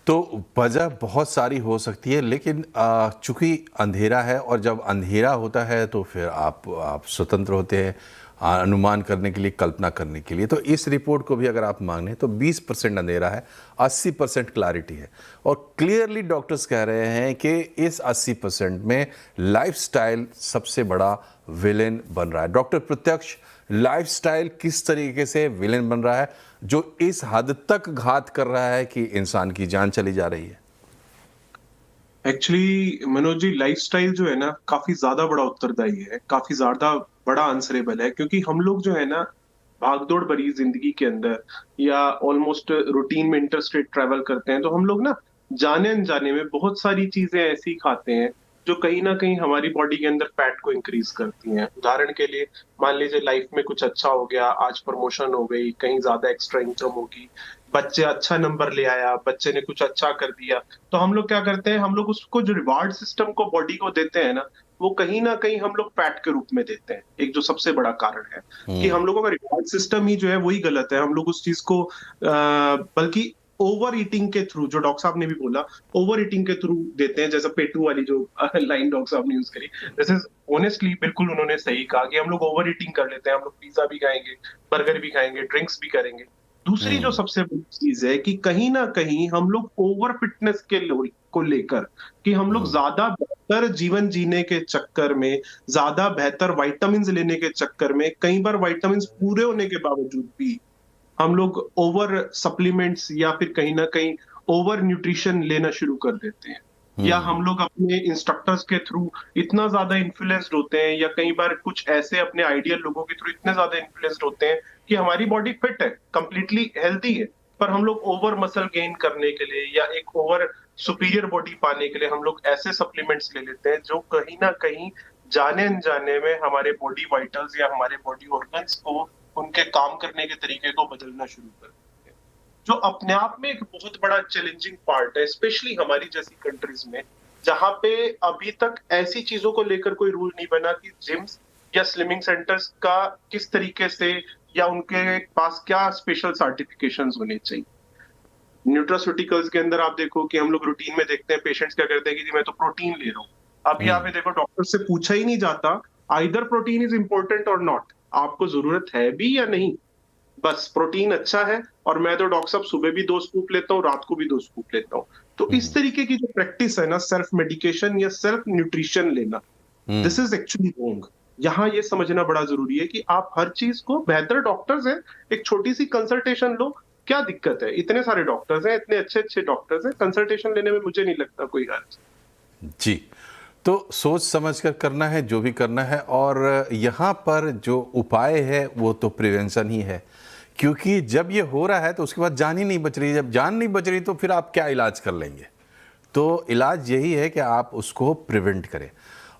तो वजह बहुत सारी हो सकती है, लेकिन चूंकि अंधेरा है और जब अंधेरा होता है तो फिर आप स्वतंत्र होते हैं अनुमान करने के लिए, कल्पना करने के लिए। तो इस रिपोर्ट को भी अगर आप माने तो 20% अंधेरा है, 80% क्लैरिटी है। और क्लियरली डॉक्टर्स कह रहे हैं कि इस 80% में लाइफस्टाइल सबसे बड़ा विलेन बन रहा है। डॉक्टर प्रत्यक्ष, लाइफस्टाइल किस तरीके से विलेन बन रहा है जो इस हद तक घात कर रहा है कि इंसान की जान चली जा रही है? एक्चुअली मनोज जी, लाइफस्टाइल जो है ना काफी ज्यादा बड़ा उत्तरदायी है, काफी ज्यादा बड़ा आंसरेबल है। क्योंकि हम लोग जो है ना भागदौड़ भरी जिंदगी के अंदर या ऑलमोस्ट रूटीन में इंटरस्टेट ट्रैवल करते हैं, तो हम लोग ना जाने अनजाने में बहुत सारी चीजें ऐसी खाते हैं जो कहीं ना कहीं हमारी बॉडी के अंदर फैट को इंक्रीज करती हैं। उदाहरण के लिए, मान लीजिए लाइफ में कुछ अच्छा हो गया, आज प्रमोशन हो गई, कहीं ज्यादा एक्स्ट्रा इनकम होगी, बच्चे अच्छा नंबर ले आया, बच्चे ने कुछ अच्छा कर दिया, तो हम लोग क्या करते हैं, हम लोग उसको जो रिवार्ड सिस्टम को बॉडी को देते हैं ना, वो कहीं ना कहीं हम लोग फैट के रूप में देते हैं। एक जो सबसे बड़ा कारण है कि हम लोगों का रिवार्ड सिस्टम ही जो है वही गलत है। हम लोग उस चीज को बल्कि ओवर ईटिंग के थ्रू, जो डॉक्टर साहब ने भी बोला, ओवर ईटिंग के थ्रू देते हैं। जैसे पेटू वाली जो लाइन डॉक्टर साहब ने यूज करी, दिस इज ऑनेस्टली बिल्कुल उन्होंने सही कहा कि हम लोग ओवर ईटिंग कर लेते हैं। हम लोग पिज्जा भी खाएंगे, बर्गर भी खाएंगे, ड्रिंक्स भी करेंगे। दूसरी जो हम्म। सबसे बड़ी चीज है कि कहीं ना कहीं हम लोग ओवर फिटनेस को लेकर, कि हम लोग हम्म। ज्यादा बेहतर जीवन जीने के चक्कर में, ज्यादा बेहतर विटामिन लेने के चक्कर में, कई बार विटामिन पूरे होने के बावजूद भी हम लोग ओवर सप्लीमेंट्स या फिर कहीं ना कहीं ओवर न्यूट्रिशन लेना शुरू कर देते हैं। या हम्म। हम लोग अपने इंस्ट्रक्टर्स के थ्रू इतना ज्यादा इन्फ्लुएंस्ड होते हैं, या कई बार कुछ ऐसे अपने आइडियल लोगों के थ्रू इतने ज्यादा इन्फ्लुएंस्ड होते हैं कि हमारी बॉडी फिट है, कंप्लीटली हेल्थी है, पर हम लोग ओवर मसल गेन करने के लिए या एक ओवर सुपीरियर बॉडी पाने के लिए हम लोग ऐसे सप्लीमेंट्स ले लेते हैं जो कहीं ना कहीं जाने अनजाने में हमारे बॉडी वाइटल्स या हमारे बॉडी ऑर्गन्स को, उनके काम करने के तरीके को बदलना शुरू कर देते हैं। जो अपने आप में एक बहुत बड़ा चैलेंजिंग पार्ट है, स्पेशली हमारी जैसी कंट्रीज में, जहां पे अभी तक ऐसी चीजों को लेकर कोई रूल नहीं बना कि जिम्स या स्लिमिंग सेंटर्स का किस तरीके से, या उनके पास क्या स्पेशल सर्टिफिकेशंस होने चाहिए। न्यूट्रास्यूटिकल्स के अंदर आप देखो कि हम लोग रूटीन में देखते हैं पेशेंट्स क्या करते हैं कि जी मैं तो प्रोटीन ले रहा हूँ। अब यहाँ पे हम्म। देखो डॉक्टर से पूछा ही नहीं जाता आइदर प्रोटीन इज इंपॉर्टेंट और नॉट, आपको जरूरत है भी या नहीं, बस प्रोटीन अच्छा है। और मैं तो डॉक्टर साहब सुबह भी 2 स्कूप लेता हूँ, रात को भी 2 स्कूप लेता हूँ। तो इस हम्म। तरीके की जो प्रैक्टिस है ना, सेल्फ मेडिकेशन या सेल्फ न्यूट्रिशन लेना, this hmm. Is actually wrong. यहाँ ये समझना बड़ा जरूरी है कि आप हर चीज को, बेहतर डॉक्टर्स हैं, एक छोटी सी कंसल्टेशन लो, क्या दिक्कत है? इतने सारे डॉक्टर्स हैं, इतने अच्छे अच्छे डॉक्टर्स हैं, कंसल्टेशन लेने में मुझे नहीं लगता कोई हर्ज। जी। तो सोच समझ कर करना है जो भी करना है, और यहाँ पर जो उपाय है वो तो प्रिवेंशन ही है। क्योंकि जब ये हो रहा है तो उसके बाद जान ही नहीं बच रही। जब जान नहीं बच रही तो फिर आप क्या इलाज कर लेंगे? तो इलाज यही है कि आप उसको प्रिवेंट करें।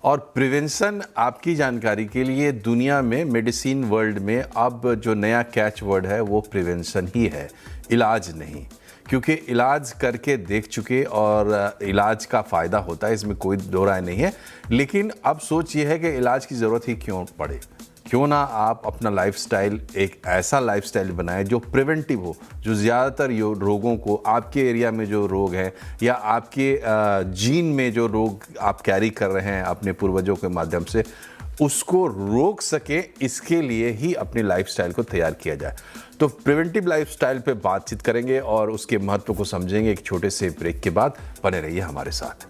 और प्रिवेंशन, आपकी जानकारी के लिए, दुनिया में मेडिसिन वर्ल्ड में अब जो नया कैच वर्ड है वो प्रिवेंशन ही है, इलाज नहीं। क्योंकि इलाज करके देख चुके और इलाज का फ़ायदा होता है, इसमें कोई दो राय नहीं है। लेकिन अब सोच ये है कि इलाज की ज़रूरत ही क्यों पड़े? क्यों ना आप अपना लाइफस्टाइल एक ऐसा लाइफस्टाइल बनाएं जो प्रिवेंटिव हो, जो ज़्यादातर रोगों को, आपके एरिया में जो रोग हैं या आपके जीन में जो रोग आप कैरी कर रहे हैं अपने पूर्वजों के माध्यम से, उसको रोक सके। इसके लिए ही अपने लाइफस्टाइल को तैयार किया जाए। तो प्रिवेंटिव लाइफस्टाइल पे बातचीत करेंगे और उसके महत्व को समझेंगे एक छोटे से ब्रेक के बाद। बने रहिए हमारे साथ।